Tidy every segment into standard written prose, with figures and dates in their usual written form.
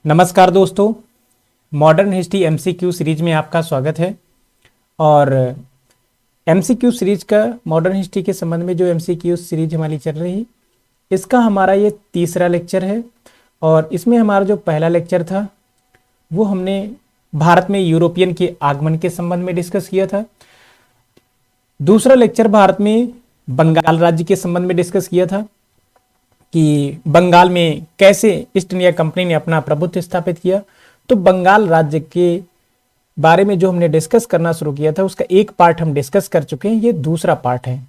नमस्कार दोस्तों, modern history MCQ series में आपका स्वागत है। और एमसीक्यू सीरीज का मॉडर्न हिस्ट्री के संबंध में जो एमसीक्यू सीरीज हमारी चल रही है, इसका हमारा ये तीसरा लेक्चर है। और इसमें हमारा जो पहला लेक्चर था वो हमने भारत में यूरोपियन के आगमन के संबंध में डिस्कस किया था। दूसरा लेक्चर भारत में बंगाल राज्य के संबंध में डिस्कस किया था कि बंगाल में कैसे ईस्ट इंडिया कंपनी ने अपना प्रभुत्व स्थापित किया। तो बंगाल राज्य के बारे में जो हमने डिस्कस करना शुरू किया था उसका एक पार्ट हम डिस्कस कर चुके हैं, ये दूसरा पार्ट है।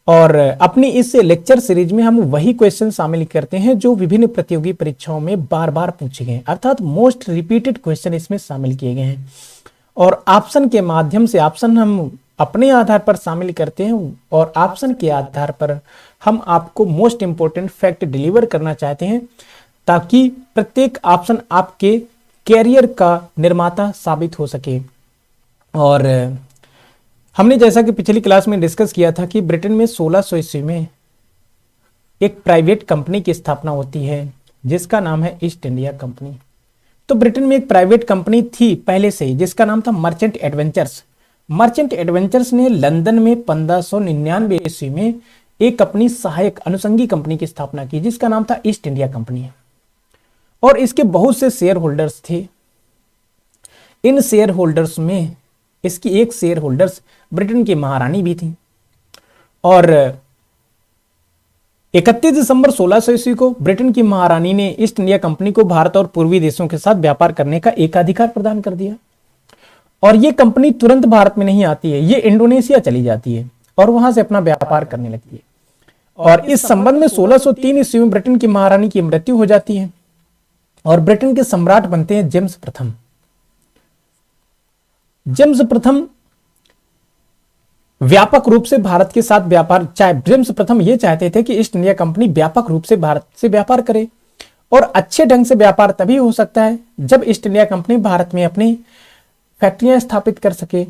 और अपनी इस लेक्चर सीरीज में हम वही क्वेश्चन शामिल करते हैं जो विभिन्न प्रतियोगी परीक्षाओं में बार बार पूछे गए, अर्थात मोस्ट रिपीटेड क्वेश्चन इसमें शामिल किए गए हैं। और ऑप्शन के माध्यम से ऑप्शन हम अपने आधार पर शामिल करते हैं और ऑप्शन के आधार पर हम आपको मोस्ट इंपोर्टेंट फैक्ट डिलीवर करना चाहते हैं ताकि प्रत्येक ऑप्शन आपके कैरियर का निर्माता साबित हो सके। और हमने जैसा कि पिछली क्लास में डिस्कस किया था कि ब्रिटेन में 1600 ईस्वी में एक प्राइवेट कंपनी की स्थापना होती है जिसका नाम है ईस्ट इंडिया कंपनी। तो ब्रिटेन में एक प्राइवेट कंपनी थी पहले से ही जिसका नाम था मर्चेंट एडवेंचर्स। मर्चेंट एडवेंचर्स ने लंदन में 1599 ईस्वी में एक अपनी सहायक अनुषंगी कंपनी की स्थापना की जिसका नाम था ईस्ट इंडिया कंपनी। और इसके बहुत से शेयर होल्डर्स थे। इन शेयर होल्डर्स में इसकी एक शेयर होल्डर्स ब्रिटेन की महारानी भी थी। और 31 दिसंबर 1600 ईस्वी को ब्रिटेन की महारानी ने ईस्ट इंडिया कंपनी को भारत और पूर्वी देशों के साथ व्यापार करने का एकाधिकार प्रदान कर दिया। और ये कंपनी तुरंत भारत में नहीं आती है, ये इंडोनेशिया चली जाती है और वहां से अपना व्यापार करने लगती है। और इस संबंध में 1603 ईस्वी में ब्रिटेन की महारानी की मृत्यु हो जाती है और ब्रिटेन के सम्राट बनते हैं जेम्स प्रथम। जेम्स प्रथम व्यापक रूप से भारत के साथ व्यापार जेम्स प्रथम ये चाहते थे कि ईस्ट इंडिया कंपनी व्यापक रूप से भारत से व्यापार करे। और अच्छे ढंग से व्यापार तभी हो सकता है जब ईस्ट इंडिया कंपनी भारत में अपनी फैक्ट्रियां स्थापित कर सके।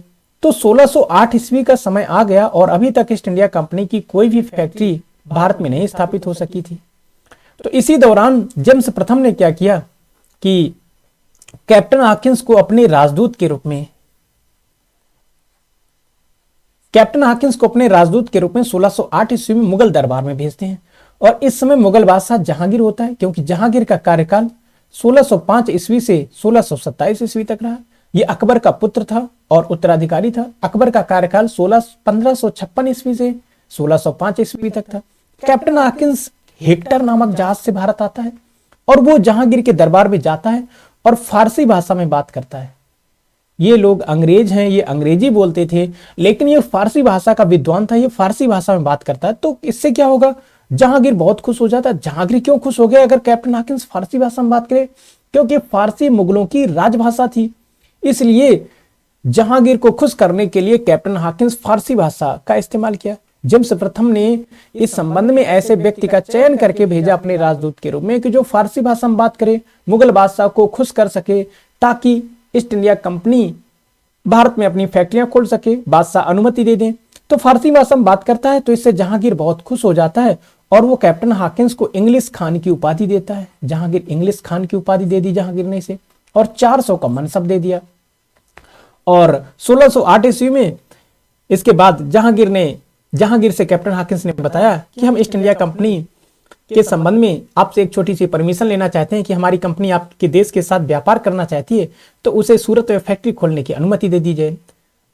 तो 1608 ईस्वी का समय आ गया और अभी तक ईस्ट इंडिया कंपनी की कोई भी फैक्ट्री भारत में नहीं स्थापित हो सकी थी। तो इसी दौरान जेम्स प्रथम ने क्या किया कि कैप्टन हॉकिंस को अपने राजदूत के रूप में 1608 ईस्वी में मुगल दरबार में भेजते हैं। और इस समय मुगल बादशाह जहांगीर होता है, क्योंकि जहांगीर का कार्यकाल 1605 ईस्वी से 1627 ईस्वी तक रहा। ये अकबर का पुत्र था और उत्तराधिकारी था। अकबर का कार्यकाल 1556 ईस्वी से 1605 ईस्वी तक था। कैप्टन हॉकिंस हेक्टर नामक जहाज से भारत आता है और वो जहांगीर के दरबार में जाता है और फारसी भाषा में बात करता है। ये लोग अंग्रेज हैं, ये अंग्रेजी बोलते थे, लेकिन ये फारसी भाषा का विद्वान था, ये फारसी भाषा में बात करता है। तो इससे क्या होगा, जहांगीर बहुत खुश हो जाता है। जहांगीर क्यों खुश हो गया अगर कैप्टन हॉकिंस फारसी भाषा में बात करे? क्योंकि फारसी मुगलों की राजभाषा थी, इसलिए जहांगीर को खुश करने के लिए कैप्टन हॉकिंस फारसी भाषा का इस्तेमाल किया। जेम्स प्रथम ने इस संबंध में ऐसे व्यक्ति का चयन करके भेजा अपने राजदूत के रूप में कि जो फारसी भाषा में बात करे, मुगल बादशाह को खुश कर सके, ताकि ईस्ट इंडिया कंपनी भारत में अपनी फैक्ट्रियां खोल सके, बादशाह अनुमति दे दें। तो फारसी भाषा में बात करता है, तो इससे जहांगीर बहुत खुश हो जाता है और वो कैप्टन हॉकिंस को इंग्लिश खान की उपाधि देता है। जहांगीर इंग्लिश खान की उपाधि दे दी जहांगीर ने इसे, और 400 का मनसब दे दिया। और 1608 ईस्वी में इसके बाद जहांगीर से कैप्टन हॉकिंस ने बताया कि हम ईस्ट इंडिया कंपनी के संबंध में आपसे एक छोटी सी परमिशन लेना चाहते हैं कि हमारी कंपनी आपके देश के साथ व्यापार करना चाहती है, तो उसे सूरत में फैक्ट्री खोलने की अनुमति दे दी जाए।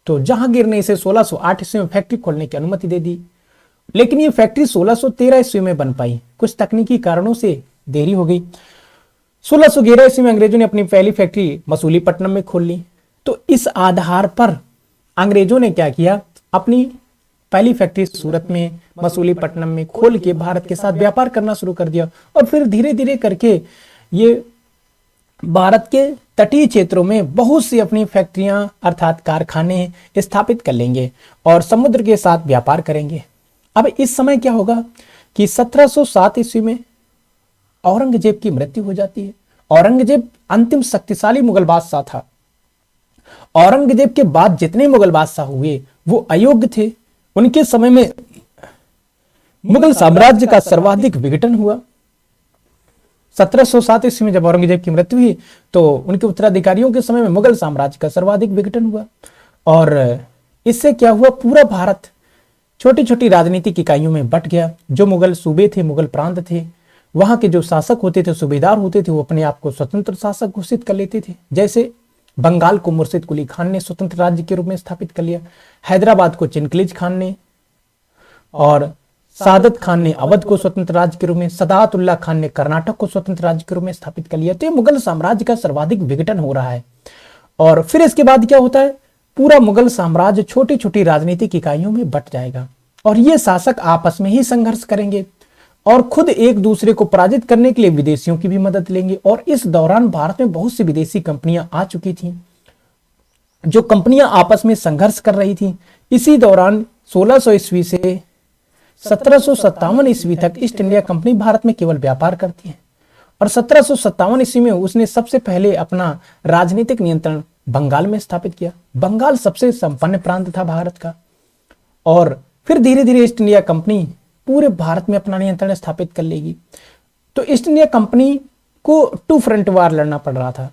तो जहांगीर ने इसे 1608 ईस्वी में फैक्ट्री खोलने की अनुमति दे दी, लेकिन ये फैक्ट्री 1613 ईस्वी में बन पाई। कुछ तकनीकी कारणों से देरी हो गई। 1611 ईस्वी में अंग्रेजों ने अपनी पहली फैक्ट्री मसूलीपट्टनम में खोल ली। तो इस आधार पर अंग्रेजों ने क्या किया, अपनी पहली फैक्ट्री सूरत में मसूलीपट्टनम में खोल के भारत के साथ व्यापार करना शुरू कर दिया। और फिर धीरे धीरे करके ये भारत के तटीय क्षेत्रों में बहुत सी अपनी फैक्ट्रियां अर्थात कारखाने स्थापित कर लेंगे और समुद्र के साथ व्यापार करेंगे। अब इस समय क्या होगा कि 1707 ईस्वी में औरंगजेब की मृत्यु हो जाती है। औरंगजेब अंतिम शक्तिशाली मुगल बादशाह था। औरंगजेब के बाद जितने मुगल बादशाह हुए वो अयोग्य थे। उनके समय में मुगल साम्राज्य का सर्वाधिक विघटन हुआ। 1707 ईस्वी में जब औरंगजेब की मृत्यु हुई तो उनके उत्तराधिकारियों के समय में मुगल साम्राज्य का सर्वाधिक विघटन हुआ। और इससे क्या हुआ, पूरा भारत छोटी छोटी राजनीतिक इकाइयों में बट गया। जो मुगल सूबे थे, मुगल प्रांत थे, वहां के जो शासक होते थे, सूबेदार होते थे, वो अपने आप को स्वतंत्र शासक घोषित कर लेते थे। जैसे बंगाल को मुर्शिद कुली खान ने स्वतंत्र राज्य के रूप में स्थापित कर लिया, हैदराबाद को चिनकलिज खान ने, और सादत खान ने अवध को स्वतंत्र राज्य के रूप में, सदातुल्ला खान ने कर्नाटक को स्वतंत्र राज्य के रूप में स्थापित कर लिया। तो ये मुगल साम्राज्य का सर्वाधिक विघटन हो रहा है। और फिर इसके बाद क्या होता है, पूरा मुगल साम्राज्य छोटी छोटी राजनीतिक इकाइयों में बट जाएगा और ये शासक आपस में ही संघर्ष करेंगे और खुद एक दूसरे को पराजित करने के लिए विदेशियों की भी मदद लेंगे। और इस दौरान भारत में बहुत सी विदेशी कंपनियां आ चुकी थीं, जो कंपनियां आपस में संघर्ष कर रही थीं। इसी दौरान 1600 ईस्वी से 1757 ईस्वी तक ईस्ट इंडिया कंपनी भारत में केवल व्यापार करती है। और 1757 ईस्वी में उसने सबसे पहले अपना राजनीतिक नियंत्रण बंगाल में स्थापित किया। बंगाल सबसे संपन्न प्रांत था भारत का। और फिर धीरे धीरे ईस्ट इंडिया कंपनी पूरे भारत में अपना नियंत्रण स्थापित कर लेगी। तो ईस्ट इंडिया कंपनी को टू फ्रंट वार लड़ना पड़ रहा था।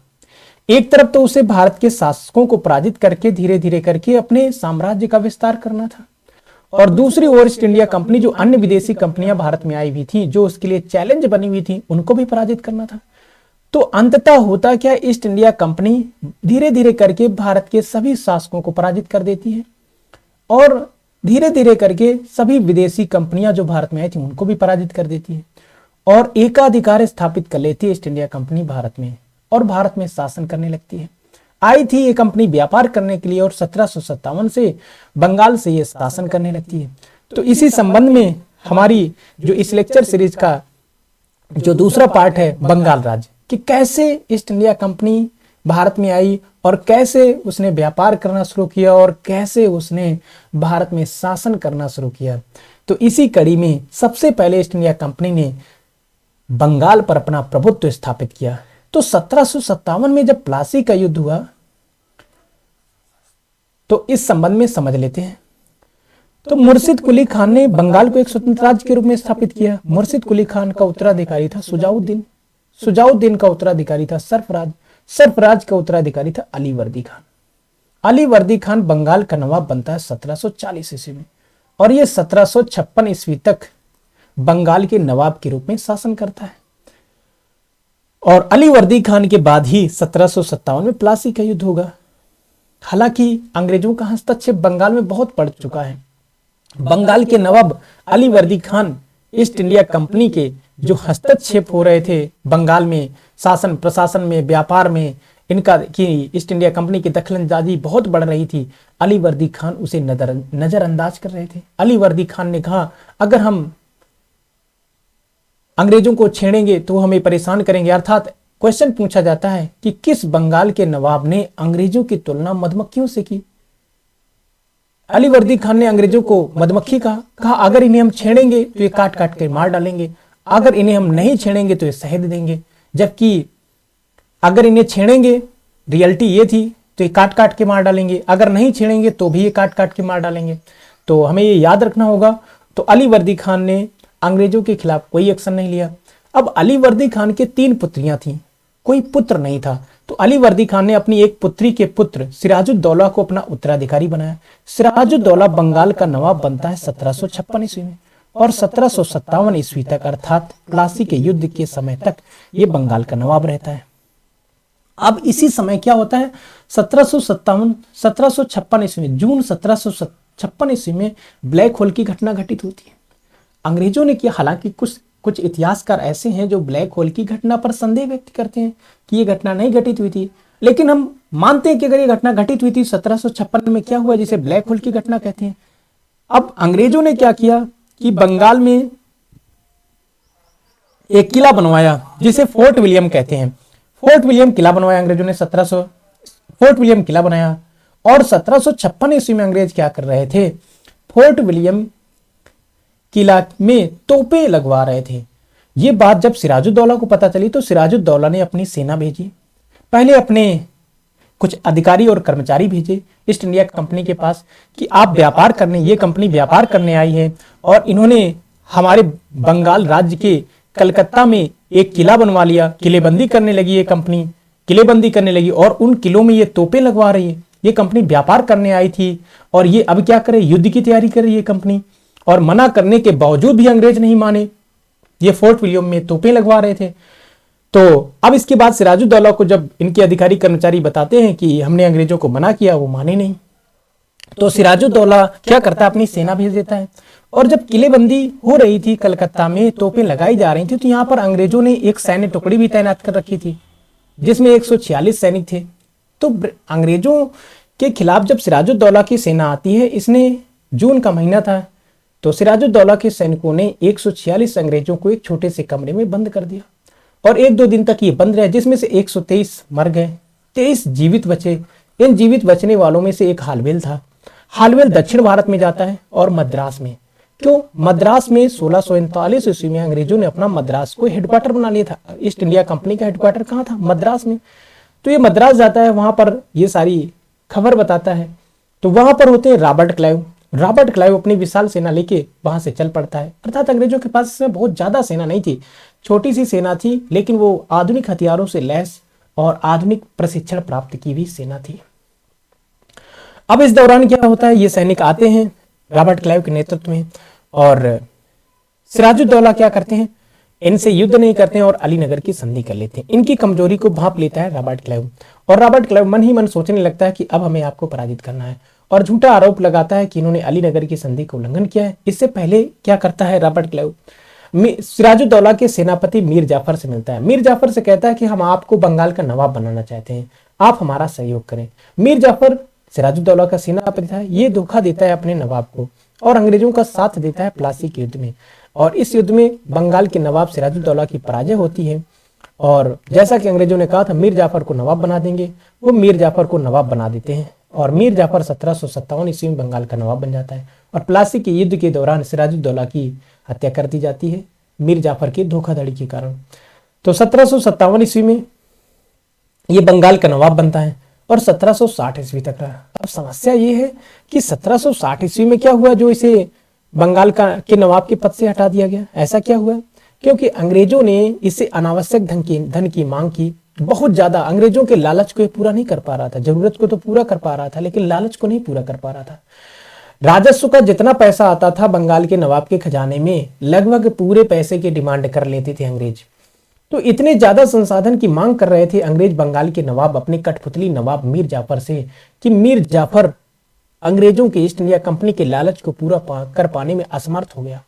एक तरफ तो उसे भारत के शासकों को पराजित करके धीरे धीरे करके अपने साम्राज्य का विस्तार करना था, और दूसरी ओर ईस्ट इंडिया कंपनी जो अन्य विदेशी कंपनियां भारत में आई हुई थी, जो उसके लिए चैलेंज बनी हुई थी, उनको भी पराजित करना था। तो अंततः होता क्या, ईस्ट इंडिया कंपनी धीरे धीरे करके भारत के सभी शासकों को पराजित कर देती है और धीरे धीरे करके सभी विदेशी कंपनियां जो भारत में आई थी उनको भी पराजित कर देती है और एकाधिकार स्थापित कर लेती है ईस्ट इंडिया कंपनी भारत में, और भारत में शासन करने लगती है। आई थी ये कंपनी व्यापार करने के लिए और 1757 से बंगाल से ये शासन करने लगती है। तो इसी संबंध में हमारी जो इस लेक्चर सीरीज का जो दूसरा पार्ट है, बंगाल राज्य, कि कैसे ईस्ट इंडिया कंपनी भारत में आई और कैसे उसने व्यापार करना शुरू किया और कैसे उसने भारत में शासन करना शुरू किया। तो इसी कड़ी में सबसे पहले ईस्ट इंडिया कंपनी ने बंगाल पर अपना प्रभुत्व स्थापित किया। तो 1757 में जब प्लासी का युद्ध हुआ तो इस संबंध में समझ लेते हैं। तो मुर्शिद कुली खान ने बंगाल को एक स्वतंत्र राज्य के रूप में स्थापित किया। मुर्शिद कुली खान का उत्तराधिकारी था सुजाउद्दीन, सुजाउद्दीन का उत्तराधिकारी था सरफराज, सरफराज का उत्तराधिकारी था अलीवर्दी खान। अलीवर्दी खान बंगाल का नवाब बनता है 1740 ईस्वी में और यह 1756 ईस्वी तक बंगाल के नवाब के रूप में शासन करता है। और अलीवर्दी खान के बाद ही 1757 में प्लासी का युद्ध होगा। हालांकि अंग्रेजों का हस्तक्षेप बंगाल में बहुत बढ़ चुका है। बंगाल के Nawab Alivardi Khan East India Company के जो हस्तक्षेप हो रहे थे बंगाल में, शासन प्रशासन में, व्यापार में, इनका कि ईस्ट इंडिया कंपनी की दखलंदाजी बहुत बढ़ रही थी, अलीवर्दी खान उसे नजरअंदाज कर रहे थे। अलीवर्दी खान ने कहा, अगर हम अंग्रेजों को छेड़ेंगे तो हमें परेशान करेंगे। अर्थात क्वेश्चन पूछा जाता है कि किस बंगाल के नवाब ने अंग्रेजों की तुलना मधुमक्खियों से की। अलीवर्दी खान ने अंग्रेजों को मधुमक्खी कहा अगर इन्हें हम छेड़ेंगे तो ये काट काट के मार डालेंगे, अगर इन्हें हम नहीं छेड़ेंगे तो ये शहद देंगे। जबकि अगर इन्हें छेड़ेंगे, रियलिटी ये थी, तो ये काट काट के मार डालेंगे, अगर नहीं छेड़ेंगे तो भी ये काट काट के मार डालेंगे। तो हमें ये याद रखना होगा। तो अलीवर्दी खान ने अंग्रेजों के खिलाफ कोई एक्शन नहीं लिया। अब अलीवर्दी खान के 3 पुत्रियां थीं, कोई पुत्र नहीं था। तो अलीवर्दी खान ने अपनी एक पुत्री के पुत्र सिराजुद्दौला को अपना उत्तराधिकारी बनाया। सिराजुद्दौला बंगाल का नवाब बनता है 1756 ईस्वी में और 1757 ईस्वी तक अर्थात प्लासी के युद्ध के समय तक ये बंगाल का नवाब रहता है। अब इसी समय क्या होता है, 1756 ईस्वी में, जून 1756 ईस्वी में ब्लैक होल की घटना घटित होती है। अंग्रेजों ने किया, हालांकि कुछ इतिहासकार ऐसे हैं जो ब्लैक होल की घटना पर संदेह व्यक्त करते हैं कि ये घटना नहीं घटित हुई थी, लेकिन हम मानते हैं कि अगर ये घटना घटित हुई थी 1756 में, क्या हुआ जिसे ब्लैक होल की घटना कहते हैं। अब अंग्रेजों ने क्या किया कि बंगाल में एक किला बनवाया जिसे फोर्ट विलियम कहते हैं। फोर्ट विलियम किला बनवाया अंग्रेजों ने, फोर्ट विलियम किला बनाया। और 1756 ईस्वी में अंग्रेज क्या कर रहे थे, फोर्ट विलियम किला में तोपें लगवा रहे थे। ये बात जब सिराजुद्दौला को पता चली तो सिराजुद्दौला ने अपनी सेना भेजी। पहले अपने कुछ अधिकारी और कर्मचारी भेजे ईस्ट इंडिया कंपनी के पास कि आप व्यापार करने, ये कंपनी व्यापार करने आई है और इन्होंने हमारे बंगाल राज्य के कलकत्ता में एक किला बनवा लिया, किलेबंदी करने लगी ये कंपनी, किलेबंदी करने लगी और उन किलों में ये तोपें लगवा रही है। ये कंपनी व्यापार करने आई थी और ये अब क्या करे, युद्ध की तैयारी कर रही है कंपनी। और मना करने के बावजूद भी अंग्रेज नहीं माने, ये फोर्ट विलियम में तोपें लगवा रहे थे। तो अब इसके बाद सिराजुद्दौला को जब इनके अधिकारी कर्मचारी बताते हैं कि हमने अंग्रेजों को मना किया, वो माने नहीं। तो सिराजुद्दौला क्या करता है, अपनी सेना भेज देता है। और जब किलेबंदी हो रही थी कलकत्ता में, तोपें लगाई जा रही थी, तो यहाँ पर अंग्रेजों ने एक सैन्य टुकड़ी भी तैनात कर रखी थी जिसमें 146 सैनिक थे। तो अंग्रेजों के खिलाफ जब सिराजुद्दौला की सेना आती है, इसने जून का महीना था, तो सिराजुद्दौला के सैनिकों ने 146 अंग्रेजों को एक छोटे से कमरे में बंद कर दिया और 1-2 दिन तक ये बंद रहे, जिसमें से 123 मर गए, 23 जीवित बचे। इन जीवित बचने वालों में से एक हालवेल था। हालवेल दक्षिण भारत में जाता है और मद्रास में। क्यों? मद्रास में 1639 ईस्वी में अंग्रेजों ने अपना मद्रास को हेडक्वार्टर बना लिया था। ईस्ट इंडिया कंपनी का हेडक्वार्टर कहाँ था? मद्रास में। तो ये मद्रास जाता है, वहां पर ये सारी खबर बताता है। तो वहां पर होते हैं रॉबर्ट क्लाइव। रॉबर्ट क्लाइव अपनी विशाल सेना लेके वहां से चल पड़ता है। अर्थात अंग्रेजों के पास इसमें बहुत ज्यादा सेना नहीं थी, छोटी सी सेना थी, लेकिन वो आधुनिक हथियारों से लैस और आधुनिक प्रशिक्षण प्राप्त की हुई सेना थी। अब इस दौरान क्या होता है, ये सैनिक आते हैं रॉबर्ट क्लाइव के नेतृत्व में और सिराजुद्दौला क्या करते हैं, इनसे युद्ध नहीं करते हैं और अलीनगर की संधि कर लेते हैं। इनकी कमजोरी को भांप लेता है रॉबर्ट क्लाइव और रॉबर्ट क्लाइव मन ही मन सोचने लगता है कि अब हमें आपको पराजित करना है और झूठा आरोप लगाता है कि इन्होंने अलीनगर की संधि का उल्लंघन किया है। इससे पहले क्या करता है रॉबर्ट क्लाइव, सिराजुद्दौला के सेनापति मीर जाफर से मिलता है। मीर जाफर से कहता है कि हम आपको बंगाल का नवाब बनाना चाहते हैं, आप हमारा सहयोग करें। मीर जाफर सिराजुद्दौला का सेनापति था, ये धोखा देता है अपने नवाब को और अंग्रेजों का साथ देता है प्लासी के युद्ध में। और इस युद्ध में बंगाल के नवाब सिराजुद्दौला की पराजय होती है और जैसा कि अंग्रेजों ने कहा था मीर जाफर को नवाब बना देंगे, वो मीर जाफर को नवाब बना देते हैं और मीर जाफर 1757 ईस्वी में बंगाल का नवाब बन जाता है। और प्लासी के युद्ध के दौरान सिराजुद्दौला की हत्या कर दी जाती है मीर जाफर की धोखाधड़ी के कारण। तो 1757 ईस्वी में ये बंगाल का नवाब बनता है और 1760 ईस्वी तक रहा। अब समस्या ये है कि 1760 ईस्वी में क्या हुआ जो इसे बंगाल के नवाब के पद से हटा दिया गया। ऐसा क्या हुआ? क्योंकि अंग्रेजों ने इससे अनावश्यक धन की मांग की, बहुत ज्यादा। अंग्रेजों के लालच को पूरा नहीं कर पा रहा था, जरूरत को तो पूरा कर पा रहा था लेकिन लालच को नहीं पूरा कर पा रहा था। राजस्व का जितना पैसा आता था बंगाल के नवाब के खजाने में, लगभग पूरे पैसे की डिमांड कर लेते थे अंग्रेज। तो इतने ज्यादा संसाधन की मांग कर रहे थे अंग्रेज बंगाल के नवाब अपने कठपुतली नवाब मीर जाफर से कि मीर जाफर अंग्रेजों के ईस्ट इंडिया कंपनी के लालच को पूरा कर पाने में असमर्थ हो गया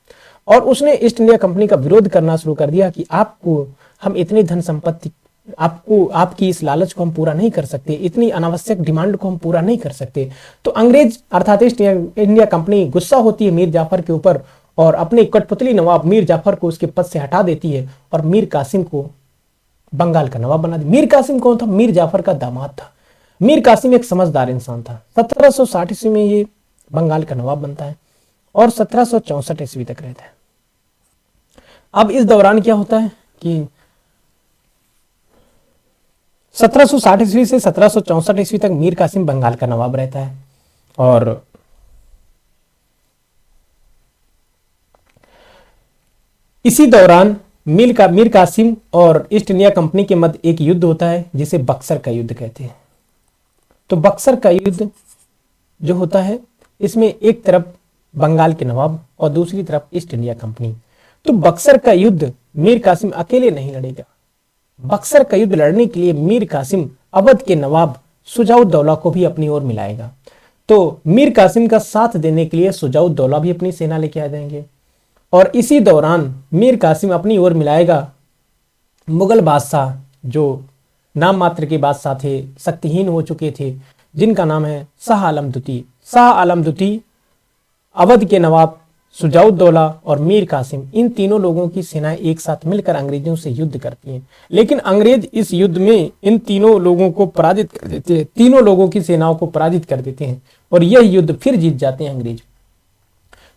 और उसने ईस्ट इंडिया कंपनी का विरोध करना शुरू कर दिया कि आपको हम इतनी धन संपत्ति, आपको आपकी इस लालच को हम पूरा नहीं कर सकते, इतनी अनावश्यक डिमांड को हम पूरा नहीं कर सकते। तो अंग्रेज अर्थात ईस्ट इंडिया कंपनी गुस्सा होती है मीर जाफर के ऊपर और अपने कठपुतली नवाब मीर जाफर को उसके पद से हटा देती है और मीर कासिम को बंगाल का नवाब बना दिया। मीर कासिम कौन था? मीर जाफर का दामाद था। मीर कासिम एक समझदार इंसान था। 1760 ईस्वी में ये बंगाल का नवाब बनता है और 1764 ईस्वी तक रहता है। अब इस दौरान क्या होता है कि 1760 ईस्वी से 1764 ईस्वी तक मीर कासिम बंगाल का नवाब रहता है और इसी दौरान मीर कासिम और ईस्ट इंडिया कंपनी के मध्य एक युद्ध होता है जिसे बक्सर का युद्ध कहते हैं। तो बक्सर का युद्ध जो होता है इसमें एक तरफ बंगाल के नवाब और दूसरी तरफ ईस्ट इंडिया कंपनी। तो बक्सर का युद्ध मीर कासिम अकेले नहीं लड़ेगा। बक्सर का युद्ध लड़ने के लिए मीर कासिम अवध के नवाब शुजाउद्दौला को भी अपनी ओर मिलाएगा। तो मीर कासिम का साथ देने के लिए शुजाउद्दौला भी अपनी सेना लेके आ जाएंगे और इसी दौरान मीर कासिम अपनी ओर मिलाएगा मुगल बादशाह जो नाम मात्र के बादशाह थे, शक्तिहीन हो चुके थे, जिनका नाम है शाह आलम द्वितीय। शाह आलम द्वितीय, अवध के नवाब शुजाउद्दौला और मीर कासिम, इन तीनों लोगों की सेनाएं एक साथ मिलकर अंग्रेजों से युद्ध करती हैं। लेकिन अंग्रेज इस युद्ध में इन तीनों लोगों को पराजित कर देते हैं, तीनों लोगों की सेनाओं को पराजित कर देते हैं और यह युद्ध फिर जीत जाते हैं अंग्रेज।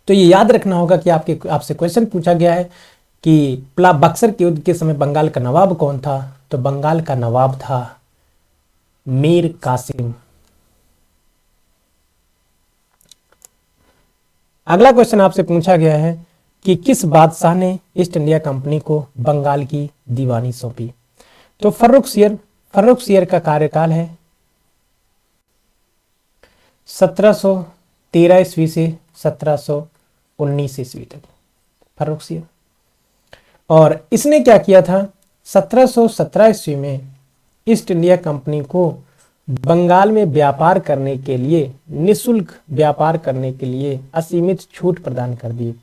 तो ये याद रखना होगा कि आपसे क्वेश्चन पूछा गया है कि बक्सर के युद्ध के समय बंगाल का नवाब कौन था? तो बंगाल का नवाब था मीर कासिम। अगला क्वेश्चन आपसे पूछा गया है कि किस बादशाह ने ईस्ट इंडिया कंपनी को बंगाल की दीवानी सौंपी? तो फर्रुख सियर का कार्यकाल है 1713 ईस्वी से 1719 ईस्वी तक, फर्रुख सियर। और इसने क्या किया था, 1717 ईस्वी में ईस्ट इंडिया कंपनी को बंगाल में व्यापार करने के लिए, निशुल्क व्यापार करने के लिए असीमित छूट प्रदान कर दी,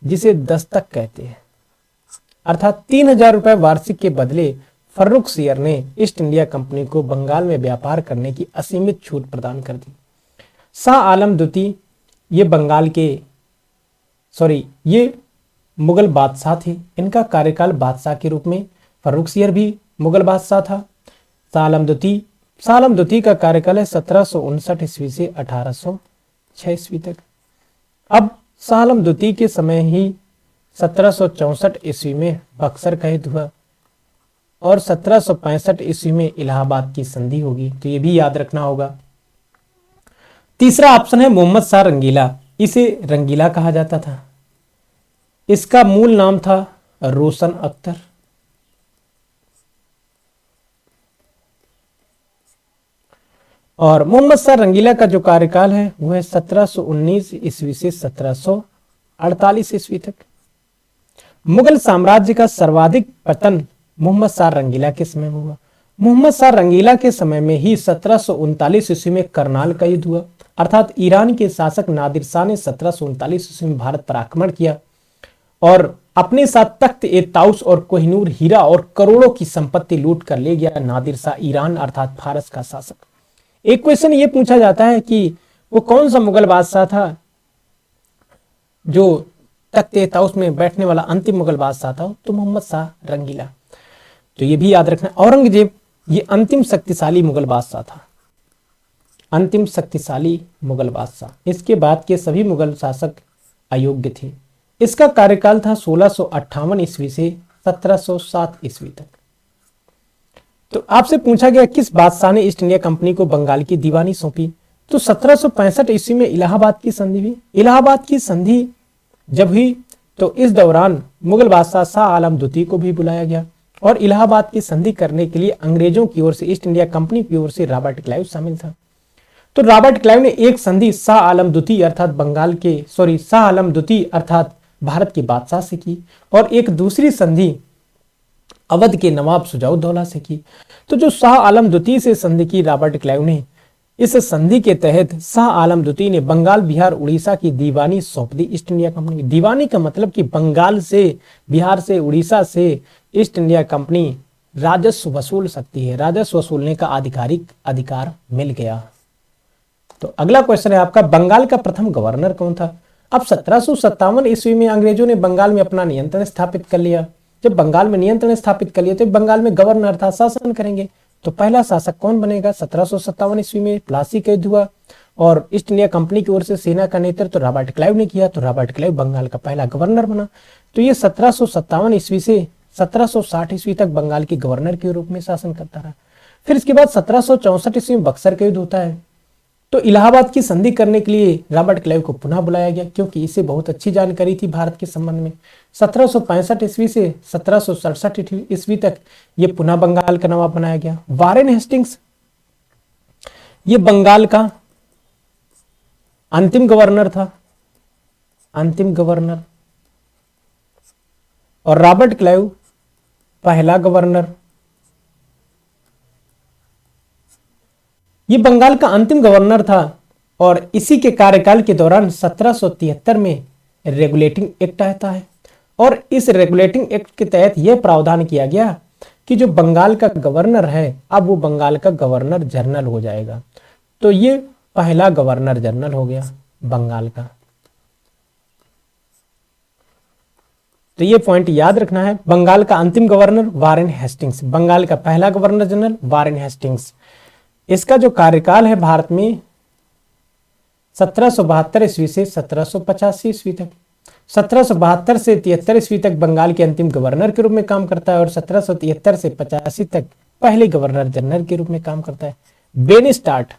जिसे दस्तक कहते हैं। अर्थात 3000 रुपए वार्षिक के बदले फर्रुख सियर ने ईस्ट इंडिया कंपनी को बंगाल में व्यापार करने की असीमित छूट प्रदान कर दी। शाह आलम द्वितीय ये बंगाल के ये मुगल बादशाह थे। इनका कार्यकाल बादशाह के रूप में, फर्रुख सियर भी मुगल बादशाह था। शाह आलम द्वितीय का कार्यकाल है 1759 ईस्वी से 1806 ईस्वी तक। अब शाह आलम द्वितीय के समय ही 1764 ईस्वी में बक्सर का युद्ध हुआ और 1765 ईस्वी में इलाहाबाद की संधि होगी, तो ये भी याद रखना होगा। तीसरा ऑप्शन है मोहम्मद शाह रंगीला। इसे रंगीला कहा जाता था। इसका मूल नाम था रोशन अख्तर। और मोहम्मद शाह रंगीला का जो कार्यकाल है वह 1719 ईस्वी से 1748 ईस्वी तक। मुगल साम्राज्य का सर्वाधिक पतन मोहम्मद शाह रंगीला के समय में हुआ। मोहम्मद शाह रंगीला के समय में ही 1739 ईस्वी में करनाल का युद्ध हुआ। अर्थात ईरान के शासक नादिर शाह ने 1739 ईस्वी में भारत पर आक्रमण किया और अपने साथ तख्त ए ताउस और कोहिनूर हीरा और करोड़ों की संपत्ति लूट कर ले गया नादिर शाह, ईरान अर्थात फारस का शासक। एक क्वेश्चन ये पूछा जाता है कि वो कौन सा मुगल बादशाह था जो तख्त ए ताउस में बैठने वाला अंतिम मुगल बादशाह था? तो मोहम्मद शाह रंगीला। तो ये भी याद रखना। औरंगजेब ये अंतिम शक्तिशाली मुगल बादशाह था, अंतिम शक्तिशाली मुगल बादशाह। इसके बाद के सभी मुगल शासक अयोग्य थे। इसका कार्यकाल था 1658 ईस्वी से 1707 ईस्वी तक। तो आपसे पूछा गया किस बादशाह ने ईस्ट इंडिया कंपनी को बंगाल की दीवानी सौंपी? तो 1765 ईस्वी में इलाहाबाद की संधि हुई। इलाहाबाद की संधि जब हुई तो इस दौरान मुगल बादशाह शाह आलम द्वितीय को भी बुलाया गया और इलाहाबाद की संधि करने के लिए अंग्रेजों की ओर से, ईस्ट इंडिया कंपनी की ओर से रॉबर्ट क्लाइव शामिल था। तो रॉबर्ट क्लाइव ने एक संधि शाह आलम द्वितीय अर्थात भारत के बादशाह से की और एक दूसरी संधि अवध के नवाब सुजाउद्दौला से की। तो जो शाह आलम द्वितीय से संधि की रॉबर्ट क्लाइव ने, इस संधि के तहत शाह आलम द्वितीय ने बंगाल, बिहार, उड़ीसा की दीवानी सौंप दी ईस्ट इंडिया कंपनी। दीवानी का मतलब कि बंगाल से, बिहार से, उड़ीसा से ईस्ट इंडिया कंपनी राजस्व वसूल सकती है, राजस्व वसूलने का आधिकारिक अधिकार मिल गया। तो अगला क्वेश्चन है आपका, बंगाल का प्रथम गवर्नर कौन था? अब 1757 ईस्वी में अंग्रेजों ने बंगाल में अपना नियंत्रण स्थापित कर लिया। जब बंगाल में नियंत्रण स्थापित कर लिया तो बंगाल में गवर्नर अर्थात शासन करेंगे। तो पहला शासक कौन बनेगा? 1757 ईस्वी में प्लासी का युद्ध हुआ और ईस्ट इंडिया कंपनी की ओर से सेना का नेतृत्व रॉबर्ट क्लाइव ने किया। तो रॉबर्ट क्लाइव बंगाल का पहला गवर्नर बना। तो ये 1757 ईस्वी से 1760 ईस्वी तक बंगाल के गवर्नर के रूप में शासन करता रहा। फिर इसके बाद 1764 ईस्वी में बक्सर का युद्ध होता है। तो इलाहाबाद की संधि करने के लिए रॉबर्ट क्लाइव को पुनः बुलाया गया क्योंकि इसे बहुत अच्छी जानकारी थी भारत के संबंध में। 1765 ईस्वी से 1767 ईस्वी तक ये पुनः बंगाल का नवाब बनाया गया। वारेन हेस्टिंग्स ये बंगाल का अंतिम गवर्नर था, अंतिम गवर्नर, और रॉबर्ट क्लाइव पहला गवर्नर। ये बंगाल का अंतिम गवर्नर था और इसी के कार्यकाल के दौरान 1773 में रेगुलेटिंग एक्ट आता है और इस रेगुलेटिंग एक्ट के तहत यह प्रावधान किया गया कि जो बंगाल का गवर्नर है अब वो बंगाल का गवर्नर जनरल हो जाएगा। तो ये पहला गवर्नर जनरल हो गया बंगाल का। तो ये पॉइंट याद रखना है। बंगाल का अंतिम गवर्नर वारेन हेस्टिंग्स, बंगाल का पहला गवर्नर जनरल वारेन हेस्टिंग्स। इसका जो कार्यकाल है भारत में 1772 ईस्वी से 1785 ईस्वी तक। 1772 से 73 ईस्वी तक बंगाल के अंतिम गवर्नर के रूप में काम करता है और 1773 से 85 तक पहले गवर्नर जनरल के रूप में काम करता है। बेन स्टार्ट,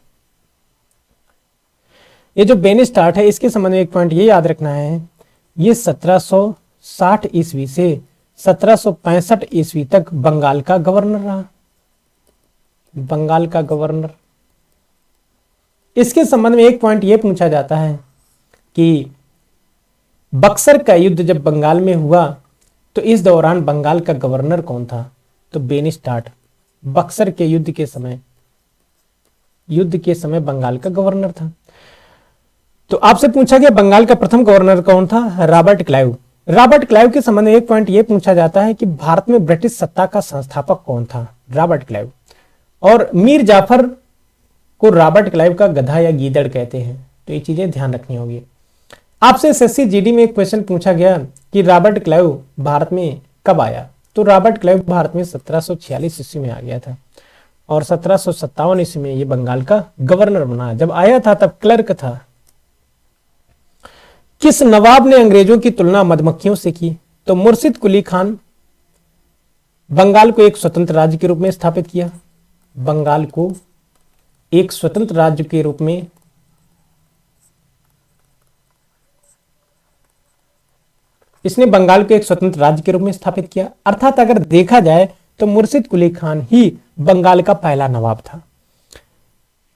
ये जो बेन स्टार्ट है इसके संबंध में एक पॉइंट ये याद रखना है, ये 1700 1760 ईस्वी से 1765 ईस्वी तक बंगाल का गवर्नर रहा। बंगाल का गवर्नर। इसके संबंध में एक पॉइंट यह पूछा जाता है कि बक्सर का युद्ध जब बंगाल में हुआ तो इस दौरान बंगाल का गवर्नर कौन था? तो बेनिस्टार्ट बक्सर के युद्ध के समय बंगाल का गवर्नर था। तो आपसे पूछा गया बंगाल का प्रथम गवर्नर कौन था? Robert Clive. रॉबर्ट क्लाइव के संबंध में एक पॉइंट यह पूछा जाता है कि भारत में ब्रिटिश सत्ता का संस्थापक कौन था? Robert Clive. और मीर जाफर को रॉबर्ट क्लाइव का गधा या गीदड़ कहते हैं, तो ये चीजें ध्यान रखनी होगी। आपसे एसएससी जीडी में एक क्वेश्चन पूछा गया कि रॉबर्ट क्लाइव भारत में कब आया? तो रॉबर्ट क्लाइव भारत में 1746 ईस्वी में आ गया था और 1757 ईस्वी में ये बंगाल का गवर्नर बना। जब आया था तब क्लर्क था। किस नवाब ने अंग्रेजों की तुलना मधुमक्खियों से की? तो मुर्शिद कुली खान बंगाल को एक स्वतंत्र राज्य के रूप में स्थापित किया। बंगाल को एक स्वतंत्र राज्य के रूप में इसने बंगाल को एक स्वतंत्र राज्य के रूप में स्थापित किया। अर्थात अगर देखा जाए तो मुर्शिद कुली खान ही बंगाल का पहला नवाब था।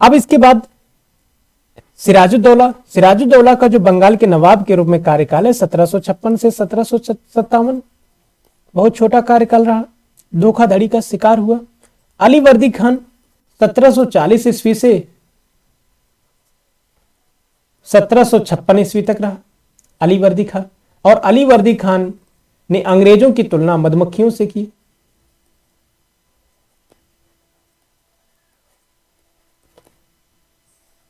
अब इसके बाद सिराजुद्दौला का जो बंगाल के नवाब के रूप में कार्यकाल है 1756 से 1757, बहुत छोटा कार्यकाल रहा, धोखाधड़ी का शिकार हुआ। अलीवर्दी खान 1740 ईस्वी से 1756 ईस्वी तक रहा अलीवर्दी खान, और अलीवर्दी खान ने अंग्रेजों की तुलना मधुमक्खियों से की।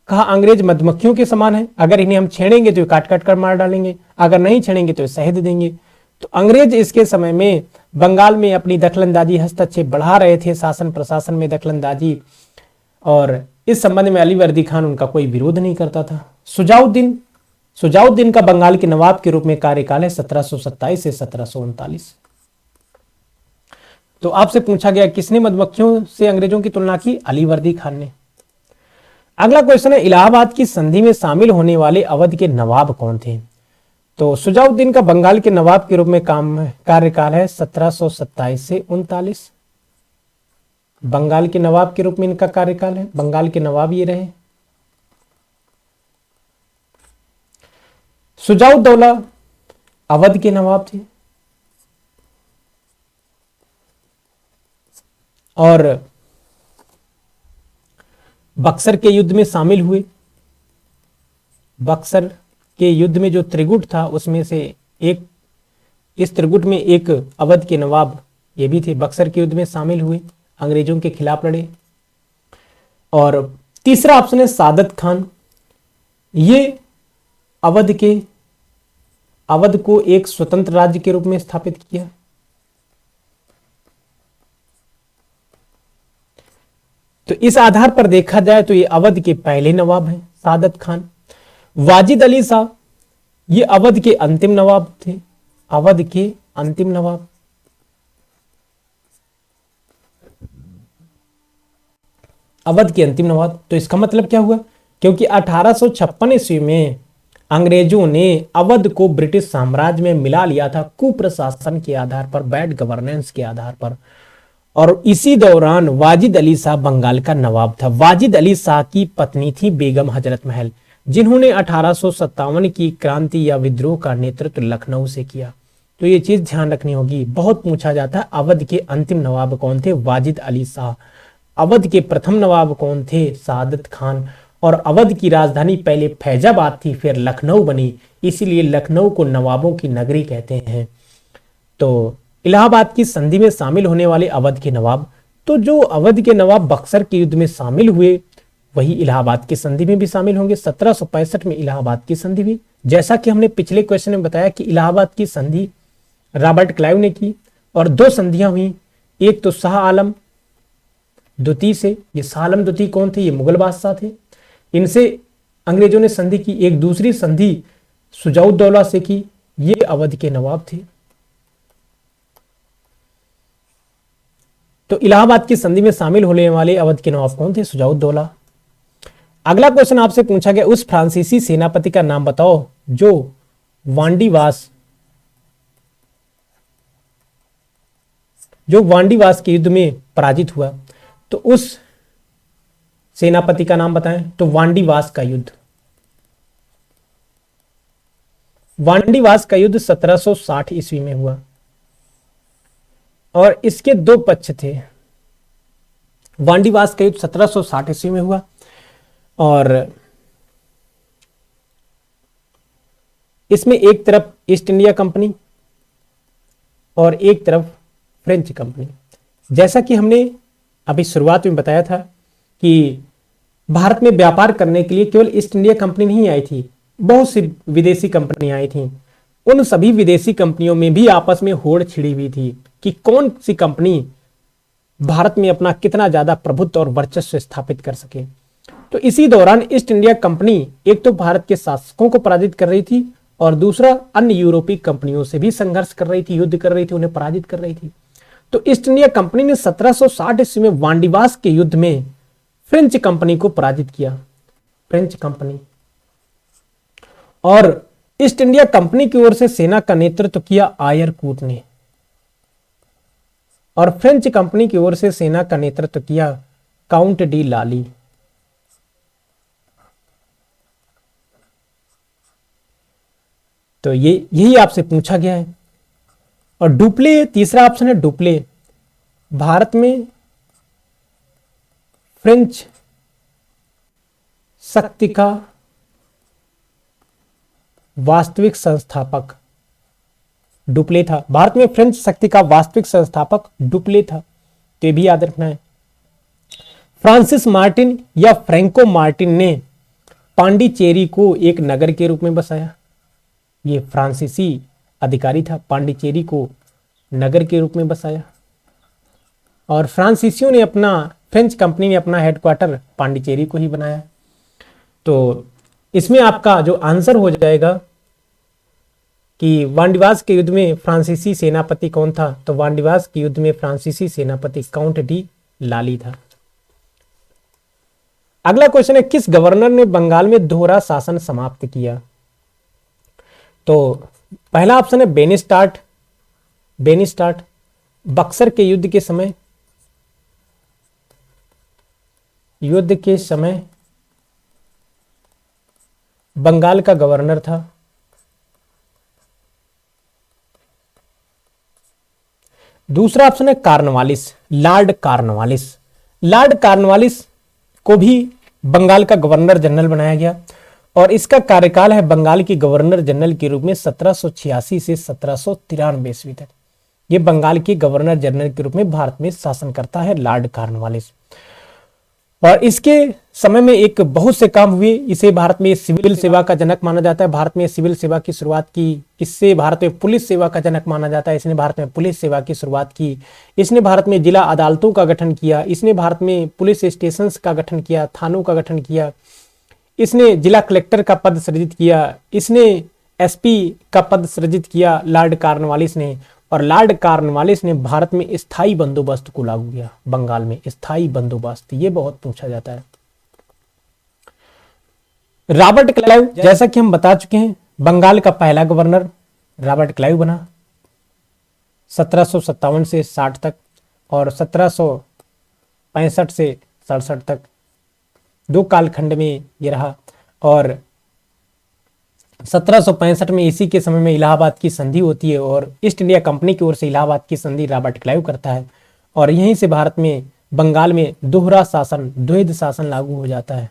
कहा अंग्रेज मधुमक्खियों के समान है, अगर इन्हें हम छेड़ेंगे तो काट काट कर मार डालेंगे, अगर नहीं छेड़ेंगे तो शहद देंगे। तो अंग्रेज इसके समय में बंगाल में अपनी दखलंदाजी, हस्तक्षेप बढ़ा रहे थे, शासन प्रशासन में दखलंदाजी, और इस संबंध में अलीवर्दी खान उनका कोई विरोध नहीं करता था। सुजाउद्दीन का बंगाल के नवाब के रूप में कार्यकाल है 1727 से 1739। तो आपसे पूछा गया किसने मधुमक्खियों से अंग्रेजों की तुलना की? अलीवर्दी खान ने। अगला क्वेश्चन है इलाहाबाद की संधि में शामिल होने वाले अवध के नवाब कौन थे? तो सुजाउद्दीन का बंगाल के नवाब के रूप में कार्यकाल है 1727 से 39। बंगाल के नवाब के रूप में इनका कार्यकाल है, बंगाल के नवाब ये रहे। सुजाउद्दौला अवध के नवाब थे और बक्सर के युद्ध में शामिल हुए। बक्सर के युद्ध में जो त्रिगुट था उसमें से एक, इस त्रिगुट में एक अवध के नवाब ये भी थे, बक्सर के युद्ध में शामिल हुए, अंग्रेजों के खिलाफ लड़े। और तीसरा ऑप्शन है सादत खान, ये अवध को एक स्वतंत्र राज्य के रूप में स्थापित किया। तो इस आधार पर देखा जाए तो ये अवध के पहले नवाब हैं सादत खान। वाजिद अली शाह ये अवध के अंतिम नवाब थे, अवध के अंतिम नवाब। अवध के अंतिम नवाब। तो इसका मतलब क्या हुआ? क्योंकि 1856 ईस्वी में अंग्रेजों ने अवध को ब्रिटिश साम्राज्य में मिला लिया था कुप्रशासन के आधार पर, बैड गवर्नेंस के आधार पर। और इसी दौरान वाजिद अली शाह बंगाल का नवाब था। वाजिद अली शाह की पत्नी थी बेगम हजरत महल, जिन्होंने 1857 की क्रांति या विद्रोह का नेतृत्व लखनऊ से किया। तो ये चीज ध्यान रखनी होगी, बहुत पूछा जाता है। अवध के अंतिम नवाब कौन थे? वाजिद अली शाह। अवध के प्रथम नवाब कौन थे? सादत खान। और अवध की राजधानी पहले फैजाबाद थी, फिर लखनऊ बनी, इसीलिए लखनऊ को नवाबों की नगरी कहते हैं। तो इलाहाबाद की संधि में शामिल होने वाले अवध के नवाब, तो जो अवध के नवाब बक्सर के युद्ध में शामिल हुए वही इलाहाबाद की संधि में भी शामिल होंगे। 1765 में इलाहाबाद की संधि भी, जैसा कि हमने पिछले क्वेश्चन में बताया कि इलाहाबाद की संधि रॉबर्ट क्लाइव ने की और दो संधियां हुई, एक तो शाह आलम द्वितीय से। ये शाह आलम द्वितीय कौन थे? ये मुगल बादशाह थे, इनसे अंग्रेजों ने संधि की। एक दूसरी संधि सुजाउद्दौला से की, ये अवध के नवाब थे। तो इलाहाबाद की संधि में शामिल होने वाले अवध के नवाब कौन थे? सुजाउद्दौला। अगला क्वेश्चन आपसे पूछा गया उस फ्रांसीसी सेनापति का नाम बताओ जो वांडीवास जो वांडीवास के युद्ध में पराजित हुआ, तो उस सेनापति का नाम बताएं। तो वांडीवास का युद्ध, वांडीवास का युद्ध 1760 ईस्वी में हुआ और इसके दो पक्ष थे। वांडीवास का युद्ध 1760 ईस्वी में हुआ और इसमें एक तरफ ईस्ट इंडिया कंपनी और एक तरफ फ्रेंच कंपनी। जैसा कि हमने अभी शुरुआत में बताया था कि भारत में व्यापार करने के लिए केवल ईस्ट इंडिया कंपनी नहीं आई थी, बहुत सी विदेशी कंपनियां आई थी। उन सभी विदेशी कंपनियों में भी आपस में होड़ छिड़ी हुई थी कि कौन सी कंपनी भारत में अपना कितना ज्यादा प्रभुत्व और वर्चस्व स्थापित कर सके। तो इसी दौरान ईस्ट इंडिया कंपनी एक तो भारत के शासकों को पराजित कर रही थी और दूसरा अन्य यूरोपीय कंपनियों से भी संघर्ष कर रही थी, युद्ध कर रही थी, उन्हें पराजित कर रही थी। तो ईस्ट इंडिया कंपनी ने 1760 ईस्वी में वांडीवास के युद्ध में फ्रेंच कंपनी को पराजित किया, फ्रेंच कंपनी। और ईस्ट इंडिया कंपनी की ओर से सेना का नेतृत्व किया आयरकूट ने और फ्रेंच कंपनी की ओर से सेना का नेतृत्व किया काउंट डी लाली। तो यही आपसे पूछा गया है। और डुप्ले, तीसरा ऑप्शन है डुप्ले। भारत में फ्रेंच शक्ति का वास्तविक संस्थापक डुप्ले था। भारत में फ्रेंच शक्ति का वास्तविक संस्थापक डुप्ले था, तो ये भी याद रखना है। फ्रांसिस मार्टिन या फ्रैंको मार्टिन ने पांडिचेरी को एक नगर के रूप में बसाया। ये फ्रांसीसी अधिकारी था, पांडिचेरी को नगर के रूप में बसाया और फ्रांसीसियों ने फ्रेंच कंपनी ने अपना हेडक्वार्टर पांडिचेरी को ही बनाया। तो इसमें आपका जो आंसर हो जाएगा कि वांडीवास के युद्ध में फ्रांसीसी सेनापति कौन था, तो वांडीवास के युद्ध में फ्रांसीसी सेनापति काउंट डी लाली था। अगला क्वेश्चन है, किस गवर्नर ने बंगाल में दोहरा शासन समाप्त किया? तो पहला ऑप्शन है बेनिस्टार्ट। बेनिस्टार्ट बक्सर के युद्ध के समय बंगाल का गवर्नर था। दूसरा ऑप्शन है Cornwallis, Lord Cornwallis. Lord Cornwallis को भी बंगाल का गवर्नर जनरल बनाया गया और इसका कार्यकाल है बंगाल की गवर्नर जनरल के रूप में 1786 से 1793 ईस्वी तक। ये बंगाल की गवर्नर जनरल के रूप में भारत में शासन करता है लॉर्ड कार्नवालिस। और इसके समय में एक बहुत से काम हुए। इसे भारत में सिविल सेवा का जनक माना जाता है। भारत में सिविल सेवा की शुरुआत की। इससे भारत में पुलिस सेवा का जनक माना जाता है। इसने भारत में पुलिस सेवा की शुरुआत की। इसने भारत में जिला अदालतों का गठन किया। इसने भारत में पुलिस स्टेशन का गठन किया, थानों का गठन किया। इसने जिला कलेक्टर का पद सृजित किया। इसने एसपी का पद सृजित किया लॉर्ड कार्नवालिस ने। और लॉर्ड कार्नवालिस ने भारत में स्थायी बंदोबस्त को लागू किया। बंगाल में स्थायी बंदोबस्त, ये बहुत पूछा जाता है। रॉबर्ट क्लाइव, जैसा कि हम बता चुके हैं, बंगाल का पहला गवर्नर रॉबर्ट क्लाइव बना 1757 से 60 तक और 1765 से 67 तक, दो कालखंड में ये रहा। और 1765 में इसी के समय में इलाहाबाद की संधि होती है और ईस्ट इंडिया कंपनी की ओर से इलाहाबाद की संधि रॉबर्ट क्लाइव करता है और यहीं से भारत में बंगाल में दोहरा शासन, द्वैध शासन लागू हो जाता है।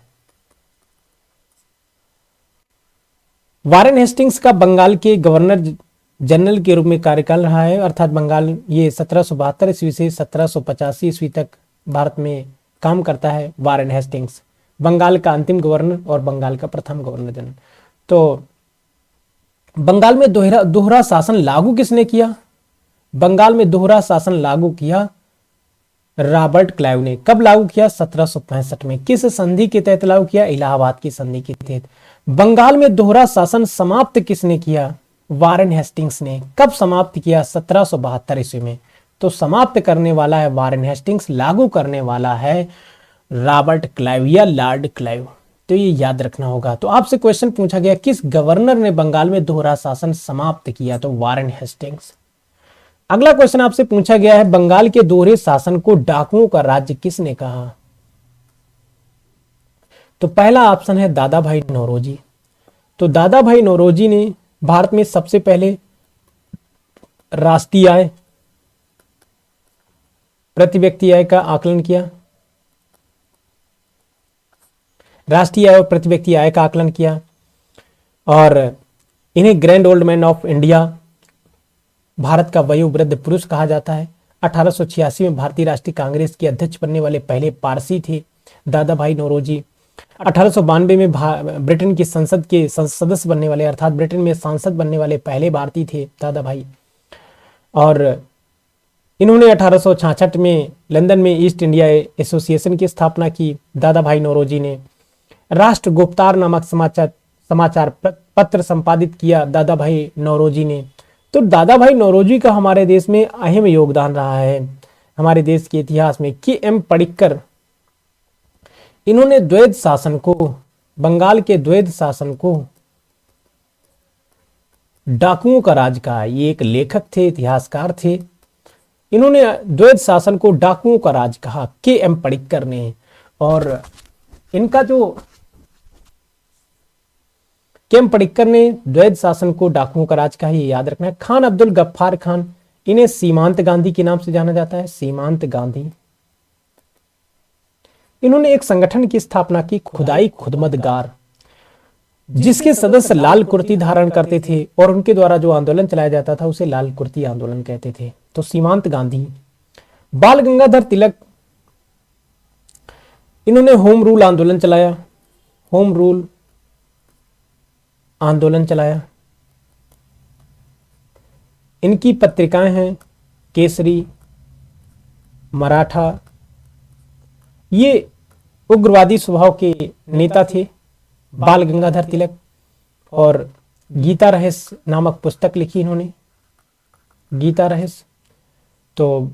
वारेन हेस्टिंग्स का बंगाल के गवर्नर जनरल के रूप में कार्यकाल रहा है, अर्थात बंगाल ये 1772 ईस्वी से 1785 ईस्वी तक भारत में काम करता है। वारेन हेस्टिंग्स बंगाल का अंतिम गवर्नर और बंगाल का प्रथम गवर्नर जनरल। तो बंगाल में दोहरा शासन लागू किसने किया? बंगाल में दोहरा शासन लागू किया रॉबर्ट क्लाइव ने। कब लागू किया? 1765 में। किस संधि के तहत लागू किया? इलाहाबाद की संधि के तहत। बंगाल में दोहरा शासन समाप्त किसने किया? वारेन हेस्टिंग्स ने। कब समाप्त किया? 1772 ईस्वी में। तो समाप्त करने वाला है वारेन हेस्टिंग्स, लागू करने वाला है रॉबर्ट क्लाइव या लॉर्ड क्लाइव। तो ये याद रखना होगा। तो आपसे क्वेश्चन पूछा गया किस गवर्नर ने बंगाल में दोहरा शासन समाप्त किया? तो वारेन हेस्टिंग्स। अगला क्वेश्चन आपसे पूछा गया है, बंगाल के दोहरे शासन को डाकुओं का राज्य किसने कहा? तो पहला ऑप्शन है दादा भाई नौरोजी। तो दादा भाई नौरोजी ने भारत में सबसे पहले राष्ट्रीय आय, प्रति व्यक्ति आय का आकलन किया, राष्ट्रीय आय और प्रति व्यक्ति आय का आकलन किया, और इन्हें grand old man of India, Bharat का वयोवृद्ध पुरुष कहा जाता है। 1886 में भारतीय राष्ट्रीय कांग्रेस के अध्यक्ष बनने वाले पहले पारसी थे दादा भाई नौरोजी। 1892 में ब्रिटेन की संसद के सदस्य बनने वाले, अर्थात ब्रिटेन में सांसद बनने वाले पहले भारतीय थे दादा भाई। और इन्होंने 1866 में लंदन में ईस्ट इंडिया एसोसिएशन की स्थापना की दादा भाई नौरोजी ने। राष्ट्र गुप्तार नामक समाचार पत्र संपादित किया दादा भाई नौरोजी ने। तो दादा भाई नौरोजी का हमारे देश में अहम योगदान रहा है हमारे देश के इतिहास में। के.एम. पडिक्कर, इन्होंने द्वैध शासन को, बंगाल के द्वैध शासन को डाकुओं का राज कहा। ये एक लेखक थे, इतिहासकार थे। इन्होंने द्वैध शासन को डाकुओं का राज कहा, के.एम. पडिक्कर ने। और इनका जो के.एम. पडिक्कर ने द्वैध शासन को डाकुओं का राज कहा, ये याद रखना है। खान अब्दुल गफ्फार खान, इन्हें सीमांत गांधी के नाम से जाना जाता है, सीमांत गांधी। इन्होंने एक संगठन की स्थापना की, खुदाई खुदमतगार, जिसके सदस्य लाल कुर्ती धारण करते थे और उनके द्वारा जो आंदोलन चलाया जाता था उसे लाल कुर्ती आंदोलन कहते थे। तो सीमांत गांधी। बाल गंगाधर तिलक, इन्होंने होम रूल आंदोलन चलाया, होम रूल आंदोलन चलाया। इनकी पत्रिकाएं हैं केसरी, मराठा। ये उग्रवादी स्वभाव के नेता थे बाल गंगाधर तिलक। और गीता रहस्य नामक पुस्तक लिखी इन्होंने, गीता रहस्य। तो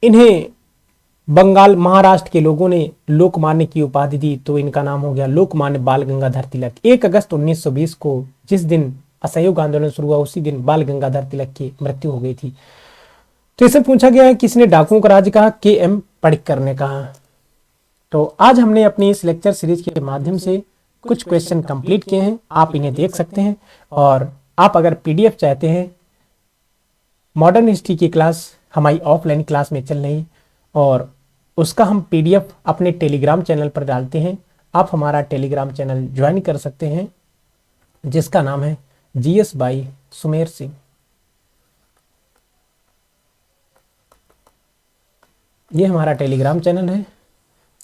इन्हें बंगाल महाराष्ट्र के लोगों ने लोकमान्य की उपाधि दी, तो इनका नाम हो गया लोकमान्य बाल गंगाधर तिलक। 1 अगस्त 1920 को जिस दिन असहयोग आंदोलन शुरू हुआ उसी दिन बाल गंगाधर तिलक की मृत्यु हो गई थी। तो इसे पूछा गया है किसने डाकुओं का राज कहा? के.एम. पडिक्कर ने कहा। तो आज हमने अपनी इस लेक्चर सीरीज के माध्यम से कुछ क्वेश्चन कंप्लीट किए हैं, आप इन्हें देख सकते हैं। और आप अगर पीडीएफ चाहते हैं, मॉडर्न हिस्ट्री की क्लास हमारी ऑफलाइन क्लास में चल रही और उसका हम पीडीएफ अपने टेलीग्राम चैनल पर डालते हैं। आप हमारा टेलीग्राम चैनल ज्वाइन कर सकते हैं जिसका नाम है जीएस बाई सुमेर सिंह। ये हमारा टेलीग्राम चैनल है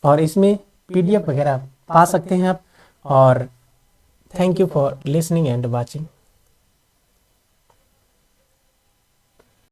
और इसमें पीडीएफ वगैरह पा सकते हैं आप। और thank you for listening and watching.